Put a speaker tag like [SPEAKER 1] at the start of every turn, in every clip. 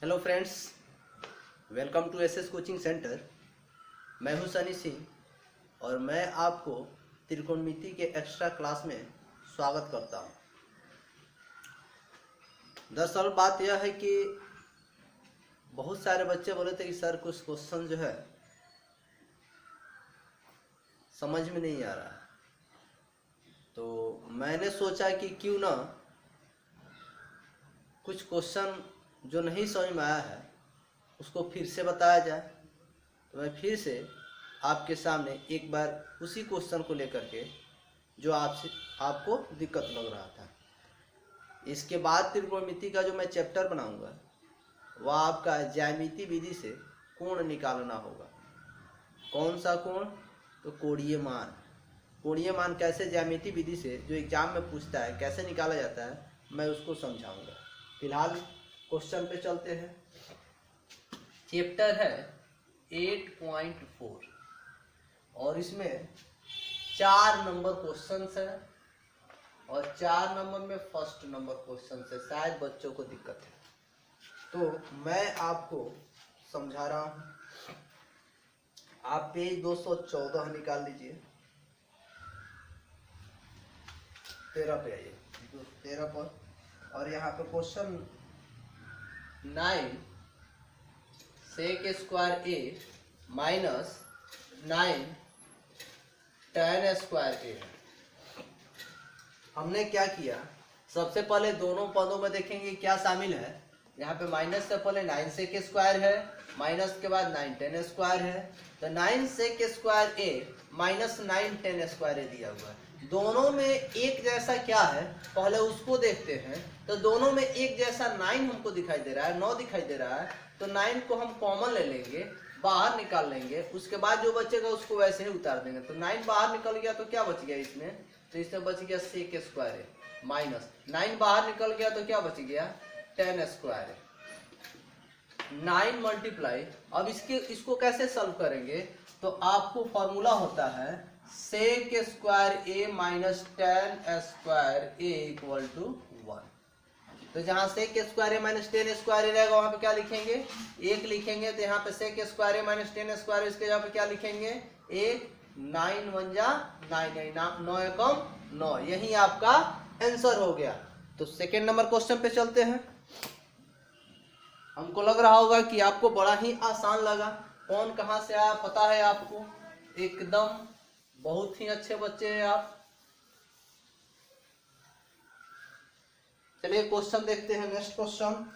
[SPEAKER 1] Hello friends, welcome to SS coaching centre. मैं हूं सनी सिंह और मैं आपको त्रिकोणमिति के एक्स्ट्रा क्लास में स्वागत करता हूं। दरअसल बात यह है कि बहुत सारे बच्चे बोले थे कि सर कुछ क्वेश्चन जो है समझ में नहीं आ रहा है, तो मैंने सोचा कि क्यों ना कुछ क्वेश्चन जो नहीं समझ में आया है उसको फिर से बताया जाए। तो मैं फिर से आपके सामने एक बार उसी क्वेश्चन को लेकर के जो आपको दिक्कत लग रहा था। इसके बाद त्रिकोणमिति का जो मैं चैप्टर बनाऊंगा वह आपका ज्यामिति विधि से कोण निकालना होगा। कौन सा कोण? तो कोणीय मान। कोणीय मान कैसे ज्यामिति विधि से जो एग्जाम में पूछता है कैसे निकाला जाता है, मैं उसको समझाऊंगा। फिलहाल क्वेश्चन पे चलते हैं। चैप्टर है 8.4 और इसमें 4 नंबर क्वेश्चंस है और 4 नंबर में फर्स्ट नंबर क्वेश्चन है। शायद बच्चों को दिक्कत है तो मैं आपको समझा रहा हूं। आप पेज 214 निकाल लीजिए। 13 पे आइए, 13 पर, और यहाँ पे question 9 sec square A minus 9 tan square ए। हमने क्या किया, सबसे पहले दोनों पदों में देखेंगे क्या शामिल है। यहाँ पे माइनस से पहले 9 सेक स्क्वायर है, माइनस के बाद 9 tan स्क्वायर है। तो 9 सेक square A minus 9 tan square ए दिया हुआ है। दोनों में एक जैसा क्या है पहले उसको देखते हैं। तो दोनों में एक जैसा 9 हमको दिखाई दे रहा है, 9 दिखाई दे रहा है। तो 9 को हम कॉमन ले लेंगे, बाहर निकाल लेंगे, उसके बाद जो बचेगा उसको वैसे ही उतार देंगे। तो 9 बाहर निकल गया तो क्या बच गया इसमें? तो इसमें बच गया सेक स्क्वायर है माइनस 9 बाहर निकल गया तो क्या बच गया? tan स्क्वायर है। 9 मल्टीप्लाई, अब इसको कैसे सॉल्व करेंगे? तो आपको फॉर्मूला होता है sec square A minus tan square A equal to 1। तो जहां sec square A minus tan square A रहेगा वहां पे क्या लिखेंगे? 1 लिखेंगे। तो यहाँ पे सेक square A minus tan square इसके जगह पे क्या लिखेंगे? 1। 9 1 जा 9 9 एकम 9, यही आपका आंसर हो गया। तो सेकेंड नंबर क्वेश्चन पे चलते हैं। हमको लग रहा होगा कि आपको बड़ा ही आसान लगा। कौन कहां से आया पता है आपको, एकदम बहुत ही अच्छे बच्चे हैं आप। चलिए क्वेश्चन देखते हैं। Next question,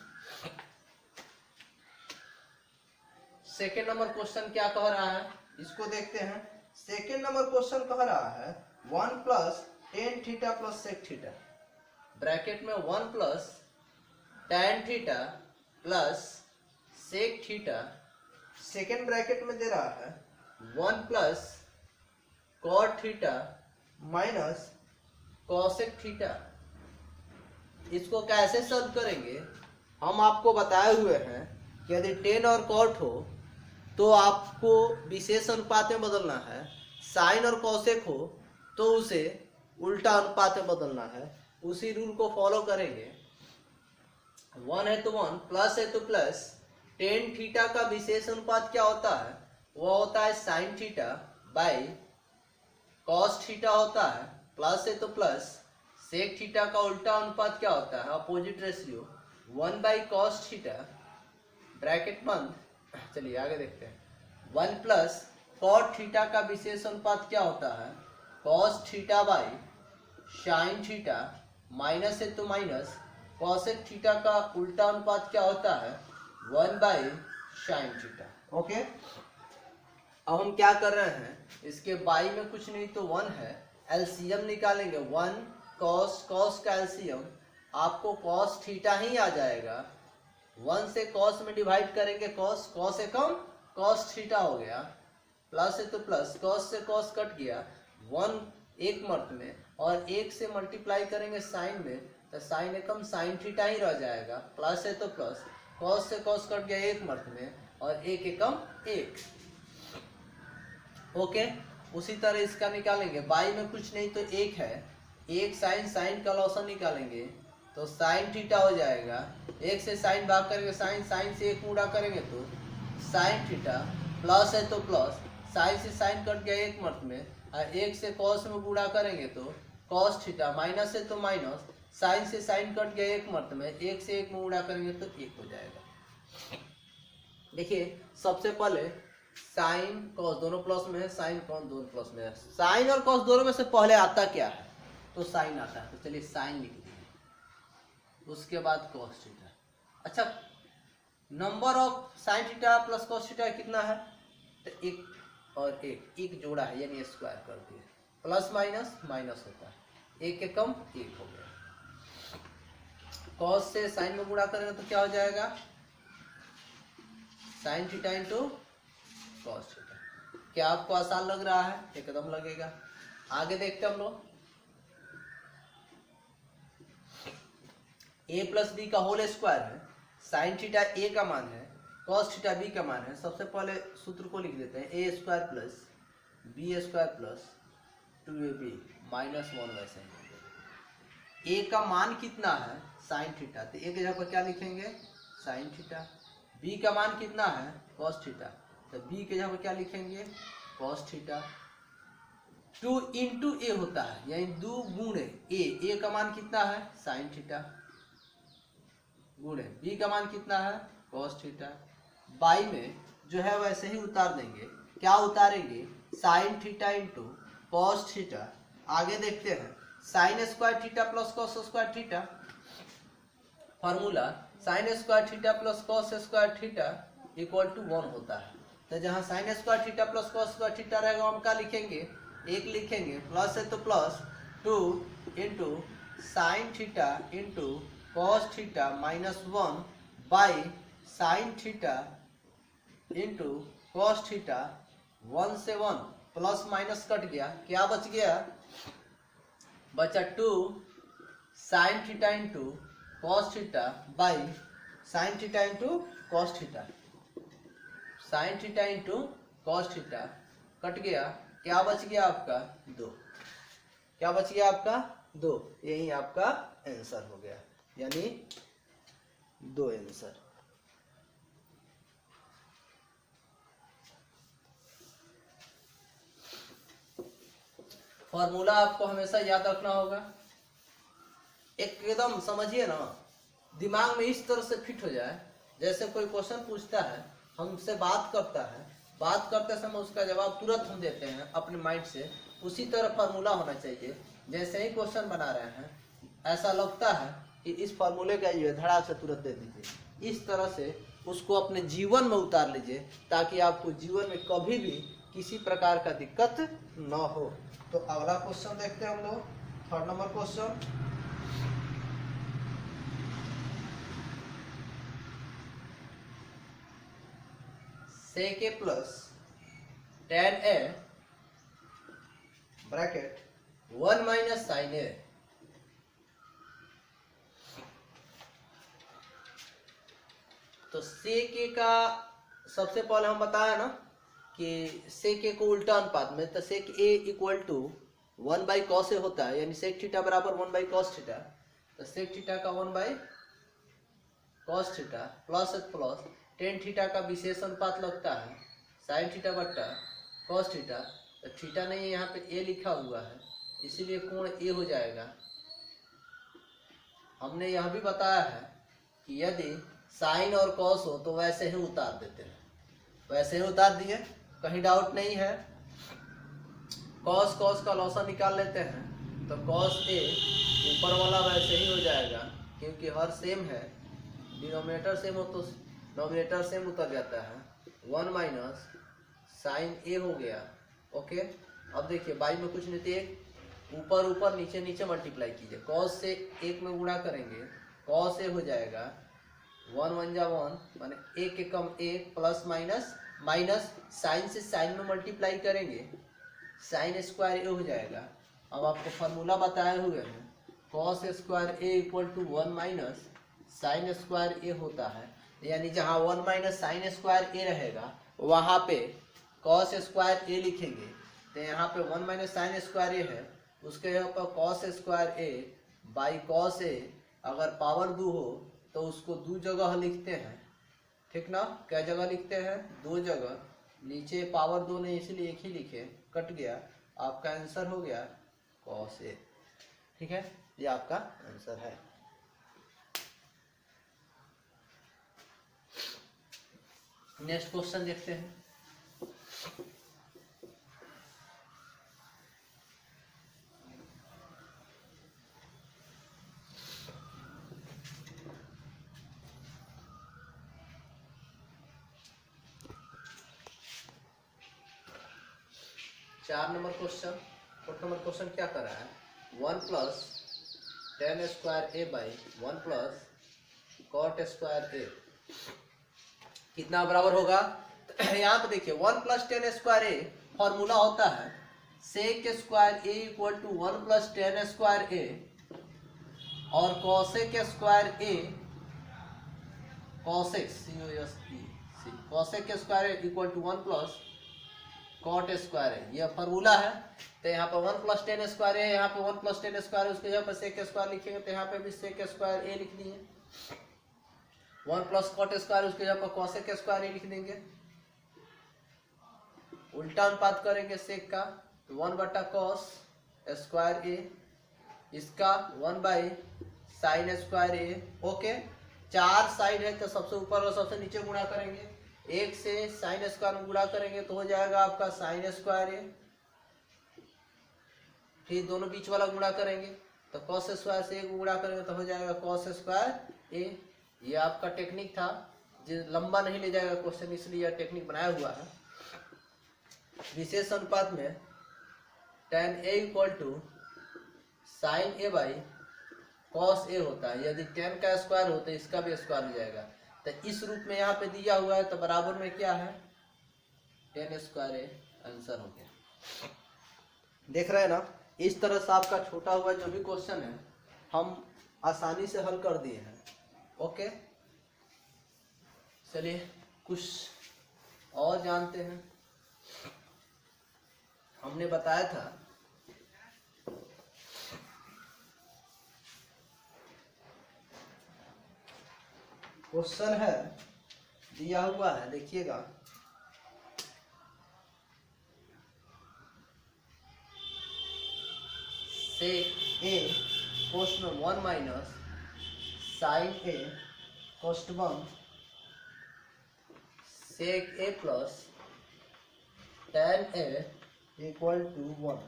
[SPEAKER 1] second number question क्या कह रहा है इसको देखते हैं। सेकेंड नंबर क्वेश्चन कह रहा है 1 plus tan theta plus sec theta, bracket में 1 plus tan theta plus sec theta, second bracket में दे रहा है 1 plus cot theta minus cosec theta. इसको कैसे सॉल्व करेंगे? हम आपको बताए हुए हैं कि यदि tan और cot हो तो आपको विशेष अनुपात में बदलना है, साइन और cosec हो तो उसे उल्टा अनुपात में बदलना है। उसी रूल को फॉलो करेंगे। 1 है तो 1, प्लस है तो प्लस। tan थीटा का विशेष अनुपात क्या होता है? वह होता है sine theta by cos theta होता है। प्लस है तो प्लस। सेक थीटा का उल्टा अनुपात क्या होता है? Opposite ratio 1 by cos theta, bracket बंद। चलिए आगे देखते हैं। 1 प्लस कॉट थीटा का विशेष अनुपात क्या होता है? Cos theta by sine theta, minus है तो माइनस। कॉसेक थीटा का उल्टा अनुपात क्या होता है? 1 बाई साइन थीटा। ओके, अब हम क्या कर रहे हैं, इसके बाई में कुछ नहीं तो 1 है, एलसीएम निकालेंगे। 1 कॉस, कॉस का एलसीएम आपको कॉस थीटा ही आ जाएगा। 1 से कॉस में डिवाइड करेंगे, कॉस, कॉस से कम कॉस थीटा हो गया। प्लस है तो प्लस, कॉस से कॉस कट गया, 1 एक मर्त में, और 1 से मल्टीप्लाई करेंगे साइन में तो साइन एकम साइन थीटा ही रह जाएगा। प्लस है तो प्लस, कॉस से कॉस कट गया एक मर्त में, और 1 एकम 1। ओके, उसी तरह इसका निकालेंगे। बाई में कुछ नहीं तो 1 है, 1 साइन, साइन का लॉसन निकालेंगे तो साइन थीटा हो जाएगा, एक से साइन भाग करेंगे साइन, साइन से एक गुणा करेंगे तो साइन थीटा, प्लस है तो प्लस, साइन से साइन कट गया एक मर्त में, और एक से कॉस में गुणा करेंगे तो कॉस थीटा, माइनस है तो माइनस, साइन से साइन कट गया एक मर्त में, एक से एक में गुणा करेंगे तो एक हो जाएगा। देखिए सबसे पहले साइन कॉस दोनों प्लस में है, साइन कॉस दोनों प्लस में है, साइन और कॉस दोनों में से पहले आता क्या है, तो साइन आता है, तो चलिए साइन लिख दिए, उसके बाद कॉस थीटा। अच्छा, number of sine theta plus cos theta कितना है, तो एक और एक जोड़ा है यानी स्क्वायर कर दिए, प्लस माइनस माइनस होता है, एक के कम एक हो गया। कॉस से साइन में गुणा करेंगे तो क्या हो जाएगा, sign theta into cos theta. क्या आपको आसान लग रहा है, एकदम लगेगा। आगे देखते हम लोग, a प्लस बी का होल स्क्वायर है, साइन थीटा a का मान है, कॉस थीटा b का मान है। सबसे पहले सूत्र को लिख देते हैं, a square plus b square plus 2ab minus 1 वैसे ही। a का मान कितना है, साइन थीटा, तो a की जगह पर क्या लिखेंगे, साइन थीटा। b का मान कितना है, कॉस थीटा, तो b के जगह पर क्या लिखेंगे, कॉस थीटा। 2 इंटू ए होता है यानी 2 गुणे a का मान कितना है, साइन थीटा, गुणे b का मान कितना है, कॉस थीटा। बाई में जो है वैसे ही उतार देंगे, क्या उतारेंगे, sine theta into cos theta. आगे देखते हैं, sine square theta plus cos square theta, formula sine square theta plus cos square theta equal to 1 होता है। तो जहाँ sine square theta plus cos square theta रहेगा हम क्या लिखेंगे, एक लिखेंगे, प्लस है तो plus 2 into sine theta into cos theta minus 1 by sine theta into cos theta, 1 से 1 प्लस माइनस कट गया, क्या बच गया, बचा 2 sign theta into cos theta by sine theta into cos theta, sign theta into cos theta cut गया, क्या बच गया आपका 2, क्या बच गया आपका 2, यही आपका आंसर हो गया, यानी 2 आंसर। फॉर्मूला आपको हमेशा याद रखना होगा, एकदम समझिए ना, दिमाग में इस तरह से फिट हो जाए, जैसे कोई क्वेश्चन पूछता है, हमसे बात करता है, बात करते समय उसका जवाब तुरंत हम देते हैं अपने माइंड से, उसी तरह फार्मूला होना चाहिए। जैसे ही क्वेश्चन बना रहे हैं, ऐसा लगता है कि इस फार्मूले का ये धड़ाक से तुरंत दे दीजिए, इस तरह से उसको अपने जीवन में उतार लीजिए, ताकि आपको जीवन में कभी भी किसी प्रकार का दिक्कत न हो। तो अगला क्वेश्चन देखते हैं हम लोग, 3rd number question. sec a plus tan a bracket 1 minus sine a। तो sec a का सबसे पहले हम बताया ना कि sec a को उल्टा अनुपात में, तो sec a equal to 1 by cos A होता है, यानी sec थीटा बराबर 1 बाई कॉस थीटा। तो sec थीटा का 1 by cos theta plus plus tan theta का विशेष अनुपात लगता है साइन थीटा बट्टा कॉस थीटा। तो थीटा नहीं है, यहाँ पे ए लिखा हुआ है, इसीलिए कोण ए हो जाएगा। हमने यह भी बताया है कि यदि साइन और कॉस हो तो वैसे ही उतार देते हैं, वैसे ही उतार दिए, कहीं डाउट नहीं है। कॉस कॉस का लॉसा निकाल लेते हैं, तो कॉस ए ऊपर वाला वैसे ही हो जाएगा, क्योंकि हर सेम है, डिनोमिनेटर सेम हो तो नोमिनेटर सेम उतर जाता है। 1 माइनस साइन ए हो गया। ओके, अब देखिए बाई में कुछ नहीं थे, ऊपर ऊपर नीचे नीचे मल्टीप्लाई कीजिए, कॉस से एक में गुणा करेंगे, कॉस ए हो जाएगा 1 1 जा 1 माने एक के कम एक, प्लस माइनस माइनस साइन से साइन में मल्टीप्लाई करेंगे, साइन स्क्वायर ए हो जाएगा। अब आपको फार्मूला बताए हुए हैं, cos square A equal to 1 minus sine square A होता है, यानी जहाँ 1 माइनस साइन स्क्वायर ए रहेगा वहाँ पे कॉस स्क्वायर ए लिखेंगे। तो यहाँ पे 1 माइनस साइन स्क्वायर ए है, उसके यहाँ पर cos square A by cos A, अगर पावर 2 हो तो उसको 2 जगह लिखते हैं, ठीक ना। क्या जगह लिखते हैं? 2 जगह। नीचे पावर 2 नहीं इसलिए एक ही लिखे, कट गया। आपका आंसर हो गया cos A। ठीक है, ये आपका आंसर है। नेक्स्ट क्वेश्चन देखते हैं। चार नंबर क्वेश्चन, 4 नंबर क्वेश्चन क्या कर रहा है? 1 plus tan square A by 1 plus cot square A कितना बराबर होगा? यहाँ पे देखिए 1 plus tan square A formula होता है sec square A equal to 1 plus tan square A और cosec square A cosec cosec square equal to 1 plus cot square है, यह फॉर्मूला है। तो यहाँ पे 1 प्लस टेन स्क्वायर है, यहाँ पे 1 प्लस टेन स्क्वायर है, उसके जगह पर सेक स्क्वायर लिखेंगे तो यहाँ पे भी सेक स्क्वायर ए लिख दिए। 1 प्लस कॉट स्क्वायर उसके जगह पर कॉसेक स्क्वायर ए लिख देंगे। उल्टा अनुपात करेंगे सेक का तो 1 बटा कॉस स्क्वायर ए, इसका 1 by sign square A. Okay, 4 side है तो सबसे ऊपर और सबसे नीचे गुणा करेंगे। 1 से साइन स्क्वायर में गुणा करेंगे तो हो जाएगा आपका साइन स्क्वायर ए। फिर दोनों बीच वाला गुणा करेंगे तो कॉस स्क्वायर से एक गुणा करेंगे तो हो जाएगा कॉस स्क्वायर ए। ये आपका टेक्निक था, जो लंबा नहीं ले जाएगा क्वेश्चन, इसलिए यह टेक्निक बनाया हुआ है। विशेष अनुपात में tan a equal to sine A by cos A होता है। यदि tan का स्क्वायर हो तो इसका भी स्क्वायर हो जाएगा। तो इस रूप में यहाँ पे दिया हुआ है तो बराबर में क्या है? tan स्क्वायर ए आंसर हो गया। देख रहे हैं ना, इस तरह से आपका छोटा हुआ जो भी क्वेश्चन है हम आसानी से हल कर दिए हैं। ओके, चलिए कुछ और जानते हैं। हमने बताया था क्वेश्चन है दिया हुआ है, देखिएगा। सेक ए कोष्ट में 1 माइनस साइन ए कोष्ट 1 sec A plus tan A equal to 1।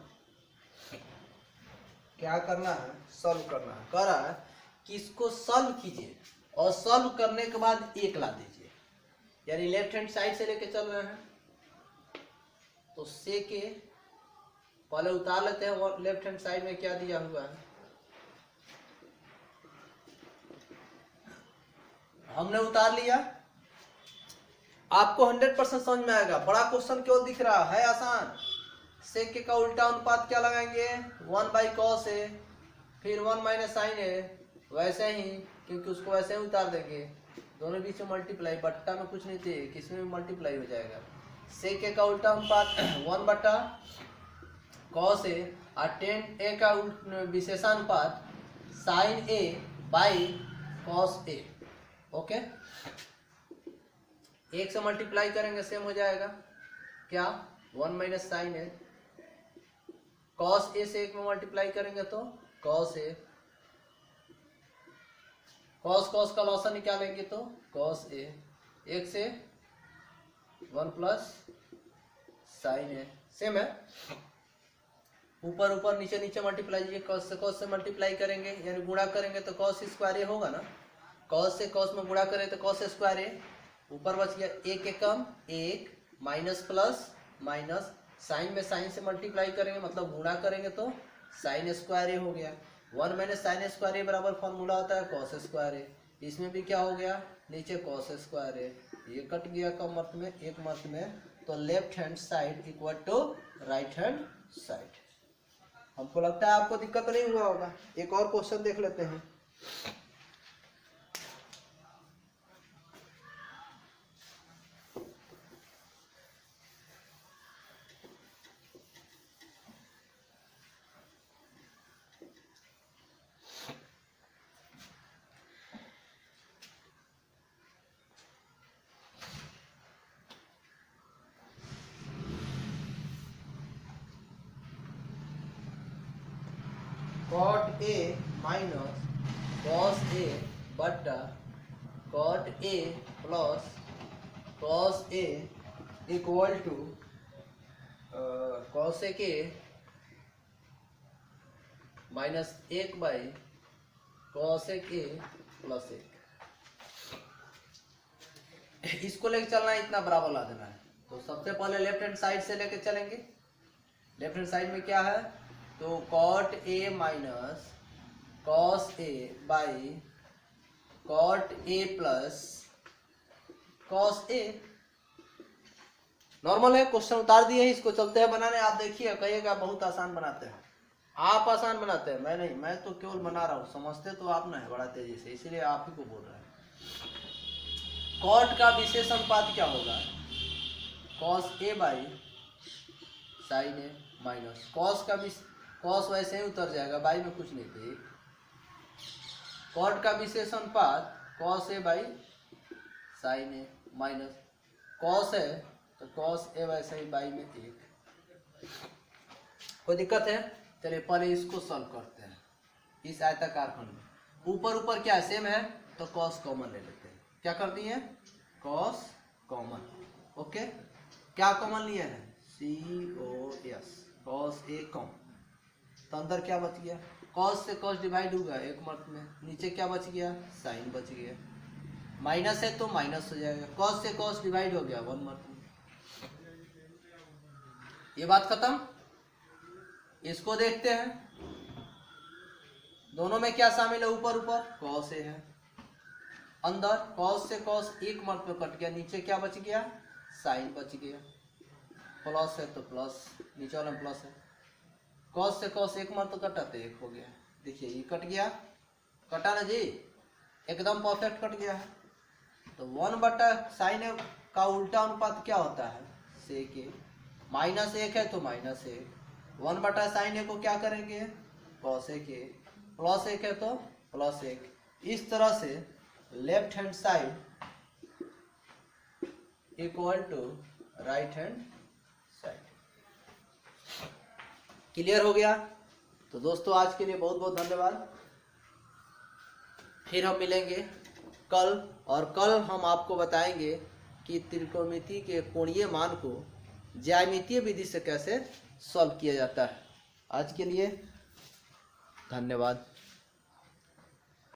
[SPEAKER 1] क्या करना है? सॉल्व करना है। कह रहा है कि इसको सॉल्व कीजिए और सॉल्व करने के बाद 1 ला दीजिए, यानी लेफ्ट हैंड साइड से लेके चल रहे हैं तो सेक ए पहले उतार लेते हैं। और लेफ्ट हैंड साइड में क्या दिया हुआ है? हमने उतार लिया। आपको 100% समझ में आएगा। बड़ा क्वेश्चन क्यों दिख रहा है? आसान। सेक का उल्टा अनुपात क्या लगाएंगे? 1 बाई कॉस ए, फिर 1 माइनस साइन ए, वैसे ही, क्योंकि उसको वैसे ही उतार देंगे। दोनों बीच में मल्टीप्लाई, बट्टा में कुछ नहीं थे, किसमें भी मल्टीप्लाई हो जाएगा। सेक का उल्टा अनुपात 1 बटा कॉस ए और tan ए का विशेषानुपात sine A by cos A. Okay, 1 से मल्टीप्लाई करेंगे सेम हो जाएगा क्या? 1 minus sine A. Cos A से 1 में मल्टीप्लाई करेंगे तो कॉस ए। कॉस कॉस का लॉसा निकालेंगे तो कॉस ए। 1 से 1 प्लस साइन ए, सेम है। ऊपर ऊपर नीचे नीचे मल्टीप्लाई कीजिए। कॉस से मल्टीप्लाई करेंगे यानी गुणा करेंगे तो कॉस स्क्वायर ए होगा ना। कॉस से कॉस में गुणा करें तो कॉस स्क्वायर ए। ऊपर बच गया 1 के कम 1, माइनस प्लस माइनस, साइन में साइन से मल्टीप्लाई करेंगे मतलब गुणा करेंगे तो साइन स्क्वायर ए हो गया। 1 माइनस साइन स्क्वायर ए बराबर फॉर्मूला होता है कॉस स्क्वायर ए। इसमें भी क्या हो गया? नीचे कॉस स्क्वायर ए। ये कट गया कम मत में, एक मत में, तो left hand side equal to right hand side. हमको लगता है आपको दिक्कत नहीं हुआ होगा। एक और क्वेश्चन देख लेते हैं। Cot A minus cos A बट्टा cot A plus cos A equal to cosec A minus 1 cosec A plus 1। इसको लेके चलना है, इतना बराबर ला देना है। तो सबसे पहले लेफ्ट हैंड साइड से लेके चलेंगे। लेफ्ट हैंड साइड में क्या है, तो cot A minus cos A by cot A plus cos A. Normal है, क्वेश्चन उतार दिए, इसको चलते हैं बनाने। आप देखिए, कहिएगा बहुत आसान बनाते हैं। आप आसान बनाते हैं, मैं नहीं, मैं तो केवल बना रहा हूँ। समझते तो आप ना है बड़ा तेजी से, इसीलिए आप ही को बोल रहे हैं। कॉट का विशेष अनुपात क्या होगा, cos A by sine A minus cos का कॉस वैसे ही उतर जाएगा, बाई में कुछ नहीं थे। कॉट का विशेष अनुपात cos A by sine A minus cos है तो कॉस ए वैसे ही बाई में 1। कोई दिक्कत है? चलिए पहले इसको सॉल्व करते हैं। इस आयताकार खंड में ऊपर ऊपर क्या सेम है, तो कॉस कॉमन ले लेते हैं। क्या कर दिए, कॉस कॉमन। ओके, क्या कॉमन लिया है, COS, कॉस ए कॉमन। तो अंदर क्या बच गया, कॉस से कॉस डिवाइड होगा 1 मर्त में, नीचे क्या बच गया, साइन बच गया। माइनस है तो माइनस हो जाएगा, कॉस से कॉस डिवाइड हो गया 1 मर्त में। ये बात खत्म। इसको देखते हैं, दोनों में क्या शामिल है, ऊपर ऊपर कॉस ए है, अंदर कॉस से कॉस 1 मर्त में कट गया, नीचे क्या बच गया, साइन बच गया। प्लस है तो प्लस, नीचे वाला में प्लस है। कॉस से कॉस 1 मर्त कटा तो 1 हो गया। देखिए ये कट गया, कटा ना जी, एकदम परफेक्ट कट गया है। तो 1/sin का उल्टा अनुपात क्या होता है, सेक ए। -1 है तो -1, 1/sin को क्या करेंगे, cosec ए, +1 है तो +1। इस तरह से left hand side equal to right hand side. Clear हो गया? तो दोस्तों आज के लिए बहुत बहुत धन्यवाद। फिर हम मिलेंगे कल, और कल हम आपको बताएंगे कि त्रिकोणमिति के कोणीय मान को ज्यामितीय विधि से कैसे सॉल्व किया जाता है। आज के लिए धन्यवाद।